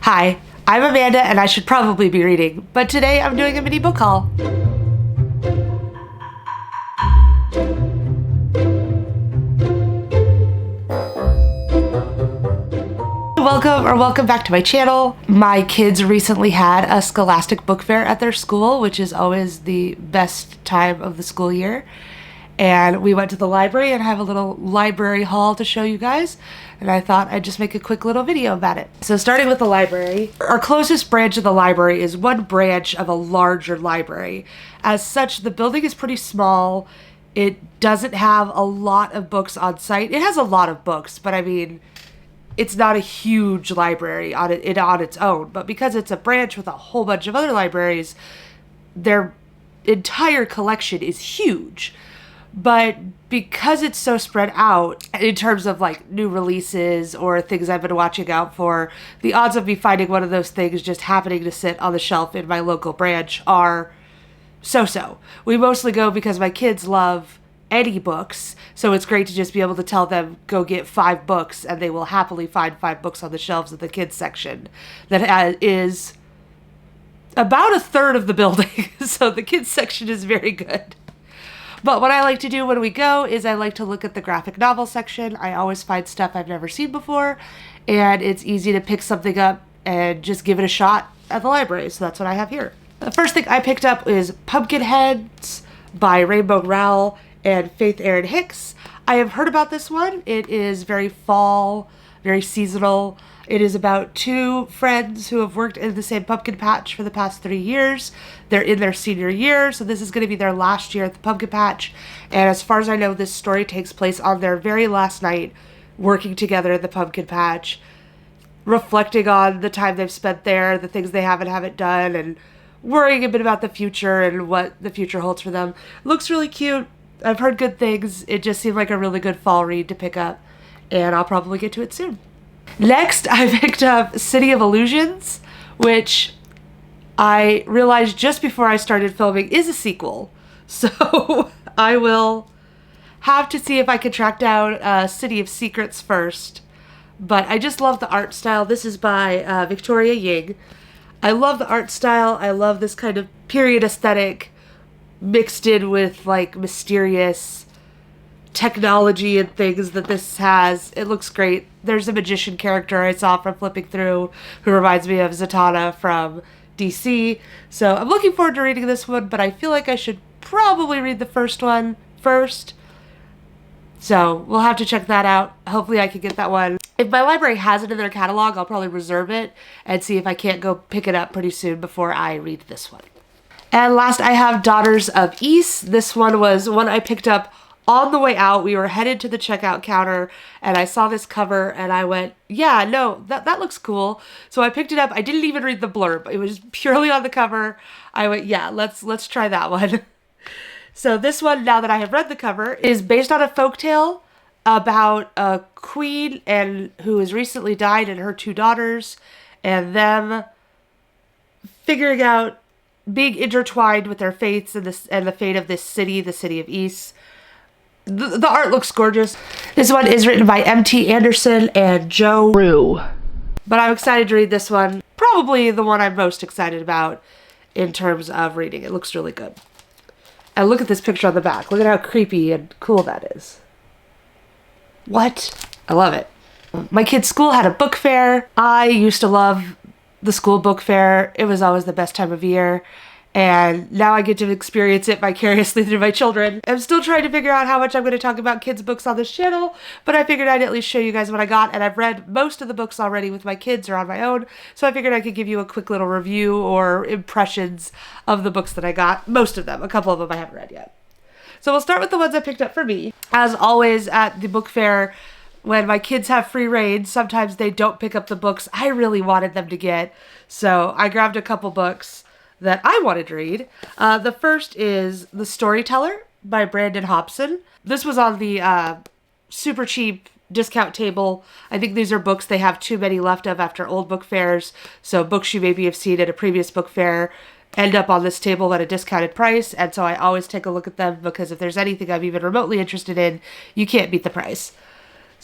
Hi, I'm Amanda and I should probably be reading, but today I'm doing a mini book haul. Welcome back to my channel. My kids recently had a Scholastic book fair at their school, which is always the best time of the school year. And we went to the library and I have a little library haul to show you guys. And I thought I'd just make a quick little video about it. So starting with the library, our closest branch of the library is one branch of a larger library. As such, the building is pretty small. It doesn't have a lot of books on site. It has a lot of books, but I mean, it's not a huge library on its own. But because it's a branch with a whole bunch of other libraries, their entire collection is huge. But because it's so spread out in terms of like new releases or things I've been watching out for, the odds of me finding one of those things just happening to sit on the shelf in my local branch are so-so. We mostly go because my kids love any books, so it's great to just be able to tell them, go get 5 books, and they will happily find 5 books on the shelves of the kids section. That is about a third of the building, so the kids section is very good. But what I like to do when we go is I like to look at the graphic novel section. I always find stuff I've never seen before, and it's easy to pick something up and just give it a shot at the library. So that's what I have here. The first thing I picked up is Pumpkinheads by Rainbow Rowell and Faith Erin Hicks. I have heard about this one. It is very fall, very seasonal. It is about 2 friends who have worked in the same pumpkin patch for the past 3 years. They're in their senior year, so this is going to be their last year at the pumpkin patch. And as far as I know, this story takes place on their very last night working together at the pumpkin patch, reflecting on the time they've spent there, the things they have and haven't done, and worrying a bit about the future and what the future holds for them. It looks really cute. I've heard good things. It just seemed like a really good fall read to pick up, and I'll probably get to it soon. Next, I picked up City of Illusions, which I realized just before I started filming is a sequel. So I will have to see if I can track down City of Secrets first. But I just love the art style. This is by Victoria Ying. I love the art style. I love this kind of period aesthetic mixed in with like mysterious technology and things that this has. It looks great. There's a magician character I saw from flipping through who reminds me of Zatanna from DC. So I'm looking forward to reading this one, but I feel like I should probably read the first one first. So we'll have to check that out. Hopefully I can get that one. If my library has it in their catalog, I'll probably reserve it and see if I can't go pick it up pretty soon before I read this one. And last, I have Daughters of Ys. This one was one I picked up on the way out. We were headed to the checkout counter and I saw this cover and I went, yeah, no, that looks cool. So I picked it up. I didn't even read the blurb. It was purely on the cover. I went, yeah, let's try that one. So this one, now that I have read the cover, is based on a folktale about a queen and who has recently died and her 2 daughters and them figuring out being intertwined with their fates and the fate of this city, the city of Ys. The art looks gorgeous. This one is written by M.T. Anderson and Joe Rue. But I'm excited to read this one. Probably the one I'm most excited about in terms of reading. It looks really good. And look at this picture on the back. Look at how creepy and cool that is. What? I love it. My kid's school had a book fair. I used to love the school book fair. It was always the best time of year. And now I get to experience it vicariously through my children. I'm still trying to figure out how much I'm going to talk about kids' books on this channel, but I figured I'd at least show you guys what I got, and I've read most of the books already with my kids or on my own, so I figured I could give you a quick little review or impressions of the books that I got. Most of them. A couple of them I haven't read yet. So we'll start with the ones I picked up for me. As always at the book fair, when my kids have free reign, sometimes they don't pick up the books I really wanted them to get, so I grabbed a couple books that I wanted to read. The first is The Storyteller by Brandon Hobson. This was on the super cheap discount table. I think these are books they have too many left of after old book fairs, so books you maybe have seen at a previous book fair end up on this table at a discounted price, and so I always take a look at them because if there's anything I'm even remotely interested in, you can't beat the price.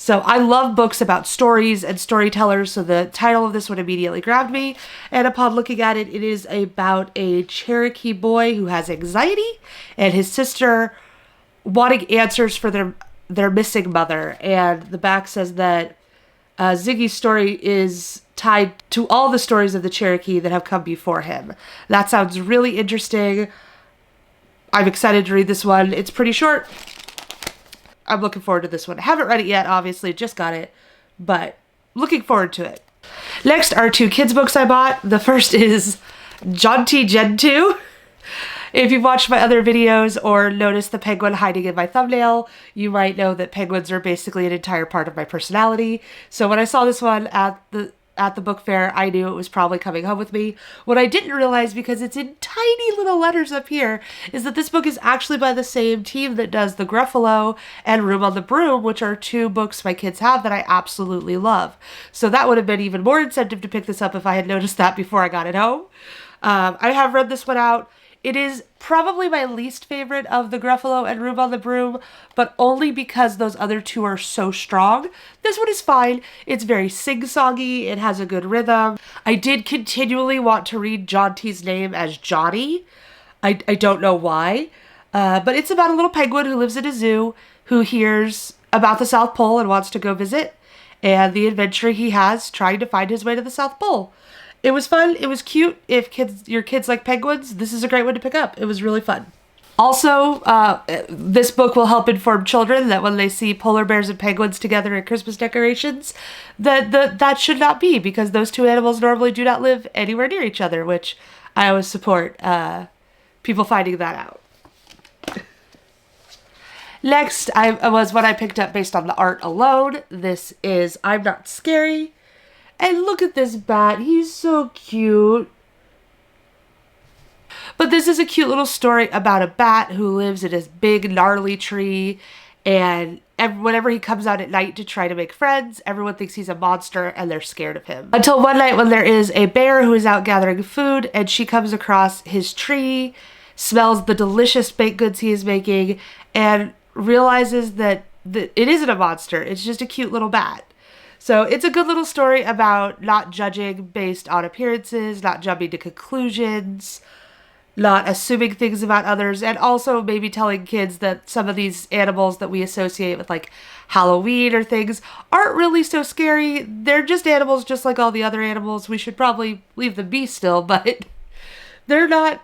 So I love books about stories and storytellers, so the title of this one immediately grabbed me. And upon looking at it, it is about a Cherokee boy who has anxiety and his sister wanting answers for their missing mother. And the back says that Ziggy's story is tied to all the stories of the Cherokee that have come before him. That sounds really interesting. I'm excited to read this one. It's pretty short. I'm looking forward to this one. I haven't read it yet, obviously, just got it, but looking forward to it. Next are 2 kids books I bought. The first is Jaunty Gentoo. If you've watched my other videos or noticed the penguin hiding in my thumbnail, you might know that penguins are basically an entire part of my personality. So when I saw this one at the book fair, I knew it was probably coming home with me. What I didn't realize, because it's in tiny little letters up here, is that this book is actually by the same team that does The Gruffalo and Room on the Broom, which are 2 books my kids have that I absolutely love. So that would have been even more incentive to pick this up if I had noticed that before I got it home. I have read this one out. It is probably my least favorite of The Gruffalo and Room on the Broom, but only because those other 2 are so strong. This one is fine. It's very sing-songy. It has a good rhythm. I did continually want to read Jaunty's name as Johnny. I don't know why, but it's about a little penguin who lives in a zoo who hears about the South Pole and wants to go visit, and the adventure he has trying to find his way to the South Pole. It was fun. It was cute. If your kids like penguins, this is a great one to pick up. It was really fun. Also, this book will help inform children that when they see polar bears and penguins together in Christmas decorations, that should not be, because those 2 animals normally do not live anywhere near each other, which I always support people finding that out. Next was what I picked up based on the art alone. This is I'm Not Scary. And look at this bat. He's so cute. But this is a cute little story about a bat who lives in this big gnarly tree, and whenever he comes out at night to try to make friends, everyone thinks he's a monster and they're scared of him. Until one night when there is a bear who is out gathering food, and she comes across his tree, smells the delicious baked goods he is making, and realizes that it isn't a monster. It's just a cute little bat. So it's a good little story about not judging based on appearances, not jumping to conclusions, not assuming things about others, and also maybe telling kids that some of these animals that we associate with like Halloween or things aren't really so scary. They're just animals just like all the other animals. We should probably leave them be still, but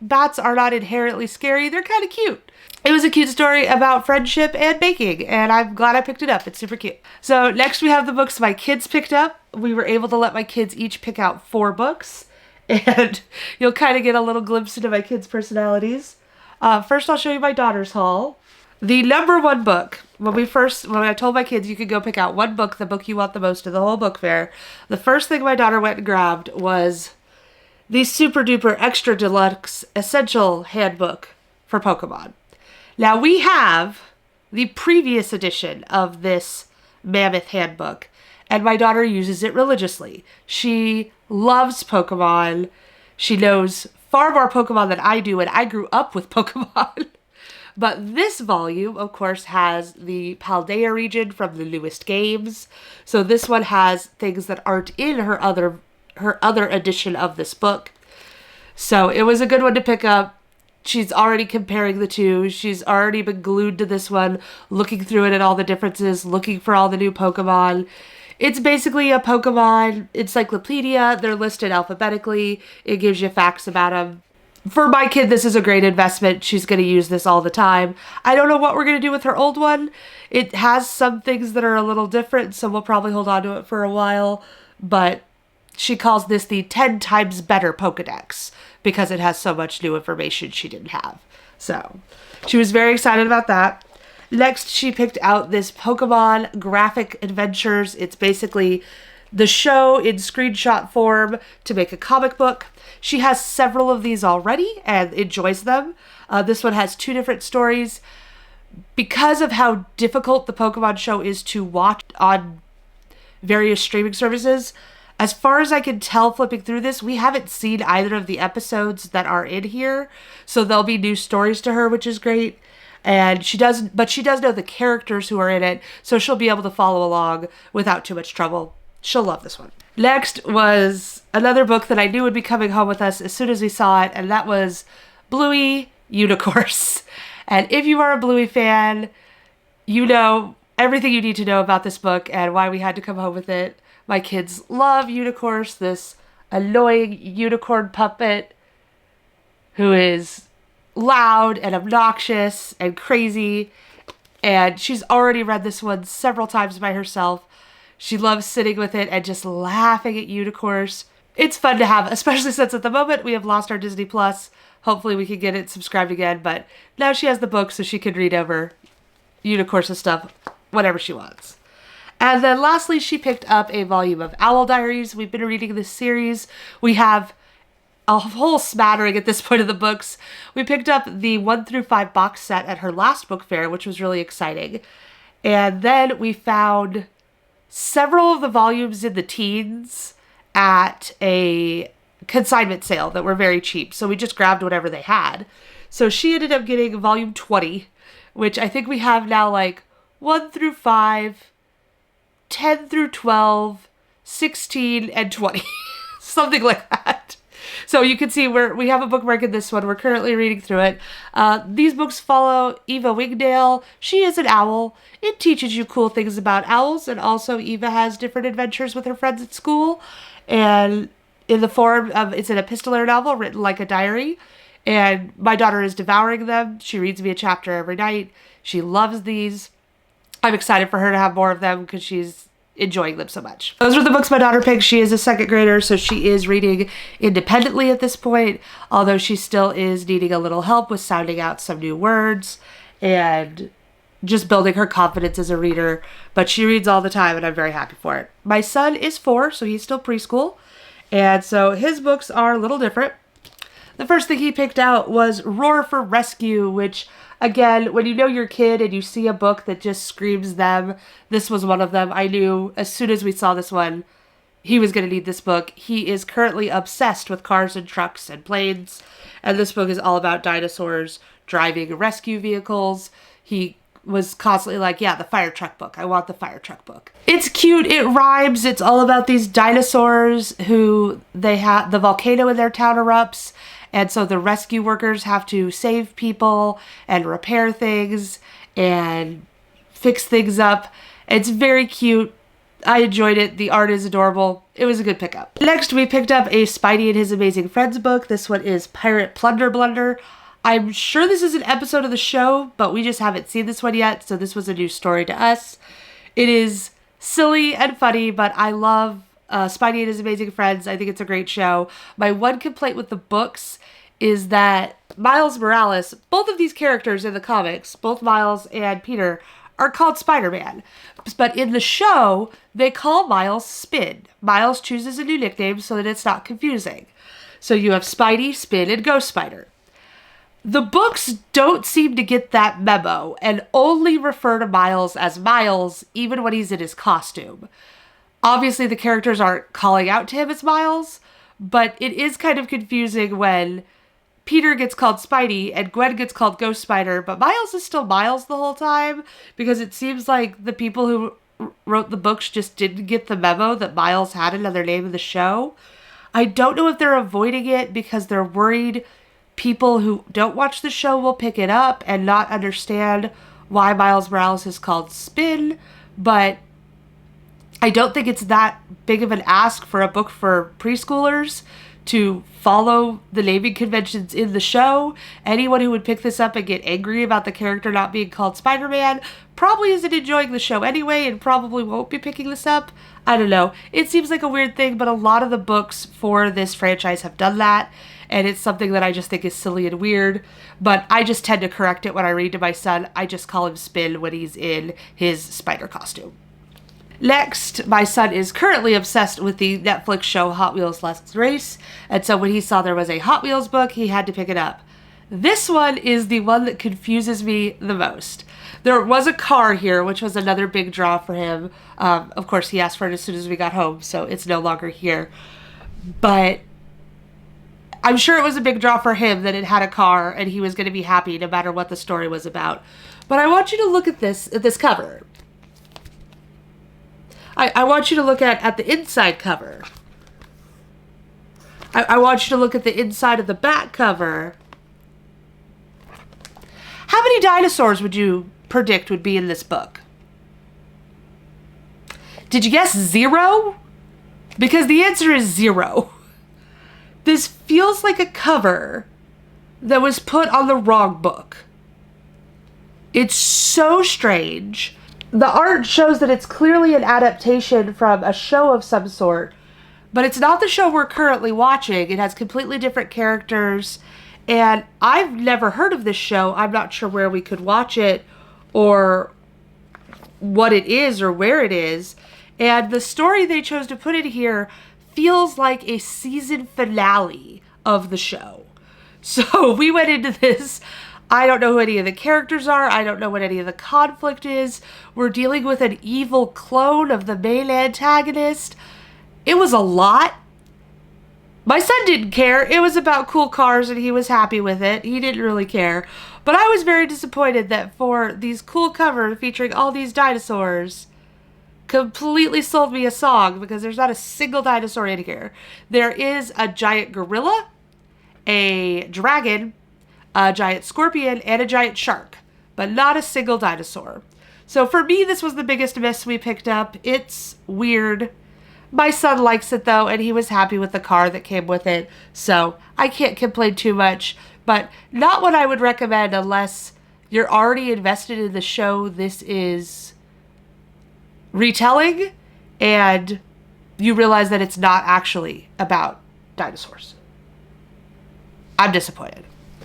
bats are not inherently scary. They're kind of cute. It was a cute story about friendship and baking, and I'm glad I picked it up. It's super cute. So next we have the books my kids picked up. We were able to let my kids each pick out 4 books, and you'll kind of get a little glimpse into my kids' personalities. First, I'll show you my daughter's haul. The number 1 book, when I told my kids you could go pick out 1 book, the book you want the most of the whole book fair, the first thing my daughter went and grabbed was the super duper extra deluxe essential handbook for Pokemon. Now we have the previous edition of this mammoth handbook, and my daughter uses it religiously. She loves Pokemon. She knows far more Pokemon than I do, and I grew up with Pokemon. But this volume, of course, has the Paldea region from the newest games. So this one has things that aren't in her other edition of this book. So it was a good one to pick up. She's already comparing the 2. She's already been glued to this one, looking through it at all the differences, looking for all the new Pokemon. It's basically a Pokemon encyclopedia. They're listed alphabetically. It gives you facts about them. For my kid, this is a great investment. She's going to use this all the time. I don't know what we're going to do with her old one. It has some things that are a little different, so we'll probably hold on to it for a while. But she calls this the 10 times better Pokedex, because it has so much new information she didn't have. So she was very excited about that. Next, she picked out this Pokemon Graphic Adventures. It's basically the show in screenshot form to make a comic book. She has several of these already and enjoys them. This one has 2 different stories. Because of how difficult the Pokemon show is to watch on various streaming services, as far as I can tell flipping through this, we haven't seen either of the episodes that are in here. So there'll be new stories to her, which is great. And she does know the characters who are in it, so she'll be able to follow along without too much trouble. She'll love this one. Next was another book that I knew would be coming home with us as soon as we saw it, and that was Bluey Unicorse. And if you are a Bluey fan, you know everything you need to know about this book and why we had to come home with it. My kids love Unicorse, this annoying unicorn puppet who is loud and obnoxious and crazy. And she's already read this one several times by herself. She loves sitting with it and just laughing at Unicorse. It's fun to have, especially since at the moment we have lost our Disney Plus. Hopefully we can get it subscribed again, but now she has the book so she can read over Unicorse's stuff whenever she wants. And then lastly, she picked up a volume of Owl Diaries. We've been reading this series. We have a whole smattering at this point of the books. We picked up the 1 through 5 box set at her last book fair, which was really exciting. And then we found several of the volumes in the teens at a consignment sale that were very cheap. So we just grabbed whatever they had. So she ended up getting volume 20, which I think we have now like 1 through 5, 10 through 12, 16, and 20. Something like that. So you can see we have a bookmark in this one. We're currently reading through it. These books follow Eva Wingdale. She is an owl. It teaches you cool things about owls, and also Eva has different adventures with her friends at school. And in the form of, it's an epistolary novel written like a diary. And my daughter is devouring them. She reads me a chapter every night. She loves these. I'm excited for her to have more of them because she's enjoying them so much. Those are the books my daughter picked. She is a second grader, so she is reading independently at this point, although she still is needing a little help with sounding out some new words and just building her confidence as a reader. But she reads all the time, and I'm very happy for it. My son is 4, so he's still preschool, and so his books are a little different. The first thing he picked out was Roar for Rescue, which, again, when you know your kid and you see a book that just screams them, this was one of them. I knew as soon as we saw this one, he was going to need this book. He is currently obsessed with cars and trucks and planes, and this book is all about dinosaurs driving rescue vehicles. He was constantly like, yeah, the fire truck book. I want the fire truck book. It's cute. It rhymes. It's all about these dinosaurs who they have, the volcano in their town erupts. And so the rescue workers have to save people and repair things and fix things up. It's very cute. I enjoyed it. The art is adorable. It was a good pickup. Next, we picked up a Spidey and His Amazing Friends book. This one is Pirate Plunder Blunder. I'm sure this is an episode of the show, but we just haven't seen this one yet, so this was a new story to us. It is silly and funny, but I love Spidey and His Amazing Friends. I think it's a great show. My one complaint with the books is that Miles Morales, both of these characters in the comics, both Miles and Peter, are called Spider-Man. But in the show, they call Miles Spin. Miles chooses a new nickname so that it's not confusing. So you have Spidey, Spin, and Ghost Spider. The books don't seem to get that memo and only refer to Miles as Miles, even when he's in his costume. Obviously, the characters aren't calling out to him as Miles, but it is kind of confusing when Peter gets called Spidey and Gwen gets called Ghost Spider, but Miles is still Miles the whole time, because it seems like the people who wrote the books just didn't get the memo that Miles had another name in the show. I don't know if they're avoiding it because they're worried people who don't watch the show will pick it up and not understand why Miles Morales is called Spin, but I don't think it's that big of an ask for a book for preschoolers to follow the naming conventions in the show. Anyone who would pick this up and get angry about the character not being called Spider-Man probably isn't enjoying the show anyway and probably won't be picking this up. I don't know. It seems like a weird thing, but a lot of the books for this franchise have done that, and it's something that I just think is silly and weird, but I just tend to correct it when I read to my son. I just call him Spin when he's in his spider costume. Next, my son is currently obsessed with the Netflix show Hot Wheels Let's Race, and so when he saw there was a Hot Wheels book, he had to pick it up. This one is the one that confuses me the most. There was a car here, which was another big draw for him. Of course, he asked for it as soon as we got home, so it's no longer here. But I'm sure it was a big draw for him that it had a car and he was going to be happy no matter what the story was about. But I want you to look at this cover. I want you to look at the inside cover. I want you to look at the inside of the back cover. How many dinosaurs would you predict would be in this book? Did you guess 0? Because the answer is 0. This feels like a cover that was put on the wrong book. It's so strange. The art shows that it's clearly an adaptation from a show of some sort, but it's not the show we're currently watching. It has completely different characters, and I've never heard of this show. I'm not sure where we could watch it or what it is or where it is. And the story they chose to put in here feels like a season finale of the show. So we went into this. I don't know who any of the characters are. I don't know what any of the conflict is. We're dealing with an evil clone of the main antagonist. It was a lot. My son didn't care. It was about cool cars and he was happy with it. He didn't really care. But I was very disappointed that for these cool covers featuring all these dinosaurs, completely sold me a song because there's not a single dinosaur in here. There is a giant gorilla, a dragon, a giant scorpion, and a giant shark, but not a single dinosaur. So for me, this was the biggest miss we picked up. It's weird. My son likes it though, and he was happy with the car that came with it, so I can't complain too much, but not what I would recommend unless you're already invested in the show this is retelling and you realize that it's not actually about dinosaurs. I'm disappointed.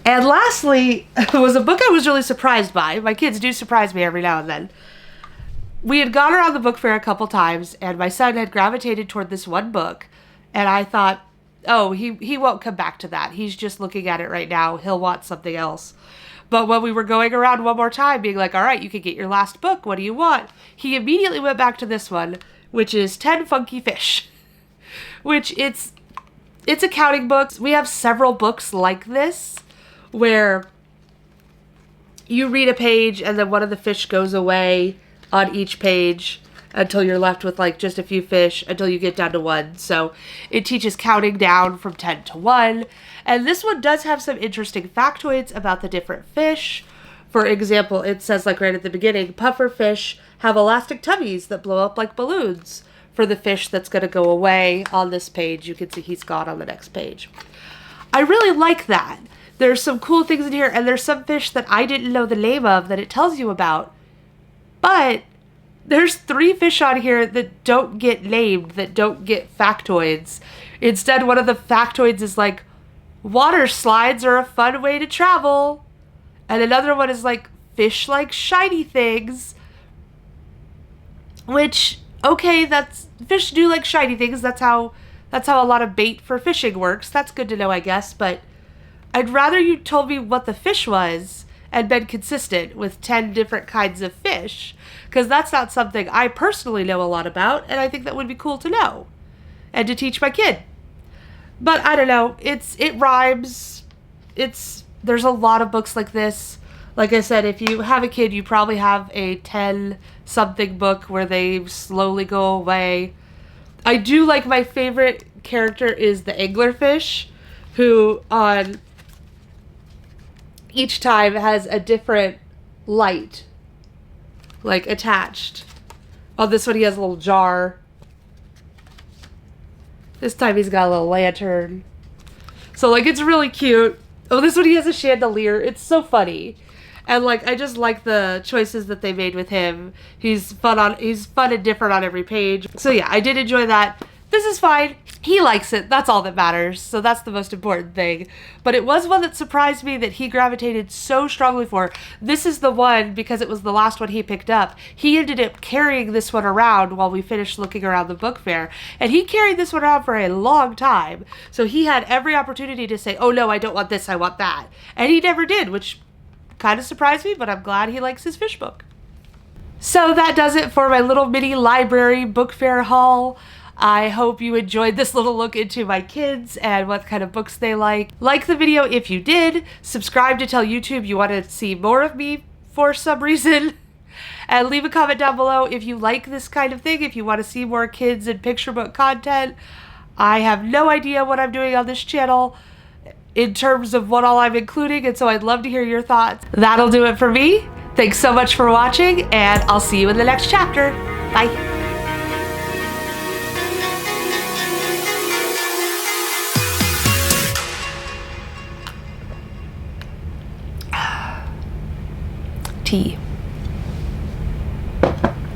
And lastly, was a book I was really surprised by. My kids do surprise me every now and then. We had gone around the book fair a couple times, and my son had gravitated toward this one book, and I thought, oh, he won't come back to that. He's just looking at it right now. He'll want something else. But when we were going around one more time, being like, all right, you can get your last book. What do you want? He immediately went back to this one, which is 10 Funky Fish, which it's accounting books. We have several books like this, where you read a page and then one of the fish goes away on each page until you're left with like just a few fish until you get down to 1. So it teaches counting down from 10 to 1. And this one does have some interesting factoids about the different fish. For example, it says like right at the beginning, puffer fish have elastic tummies that blow up like balloons. For the fish that's going to go away on this page, you can see he's gone on the next page. I really like that. There's some cool things in here, and there's some fish that I didn't know the name of that it tells you about. But there's 3 fish on here that don't get named, that don't get factoids. Instead, one of the factoids is like, water slides are a fun way to travel. And another one is like, fish like shiny things. Which, okay, fish do like shiny things. That's how a lot of bait for fishing works. That's good to know, I guess, but I'd rather you told me what the fish was and been consistent with 10 different kinds of fish, because that's not something I personally know a lot about, and I think that would be cool to know and to teach my kid. But I don't know, it rhymes. There's a lot of books like this. Like I said, if you have a kid, you probably have a 10-something book where they slowly go away. I do like, my favorite character is the anglerfish, who on each time has a different light, like, attached. On this one, he has a little jar. This time, he's got a little lantern. So, like, it's really cute. Oh, this one, he has a chandelier. It's so funny. And, like, I just like the choices that they made with him. He's fun and different on every page. So, yeah, I did enjoy that. This is fine. He likes it. That's all that matters. So that's the most important thing. But it was one that surprised me that he gravitated so strongly for. This is the one, because it was the last one he picked up. He ended up carrying this one around while we finished looking around the book fair. And he carried this one around for a long time. So he had every opportunity to say, oh no, I don't want this, I want that. And he never did, which kind of surprised me, but I'm glad he likes his fish book. So that does it for my little mini library book fair haul. I hope you enjoyed this little look into my kids and what kind of books they like. Like the video if you did. Subscribe to tell YouTube you want to see more of me for some reason. And leave a comment down below if you like this kind of thing, if you want to see more kids and picture book content. I have no idea what I'm doing on this channel in terms of what all I'm including, and so I'd love to hear your thoughts. That'll do it for me. Thanks so much for watching, and I'll see you in the next chapter. Bye. Tea.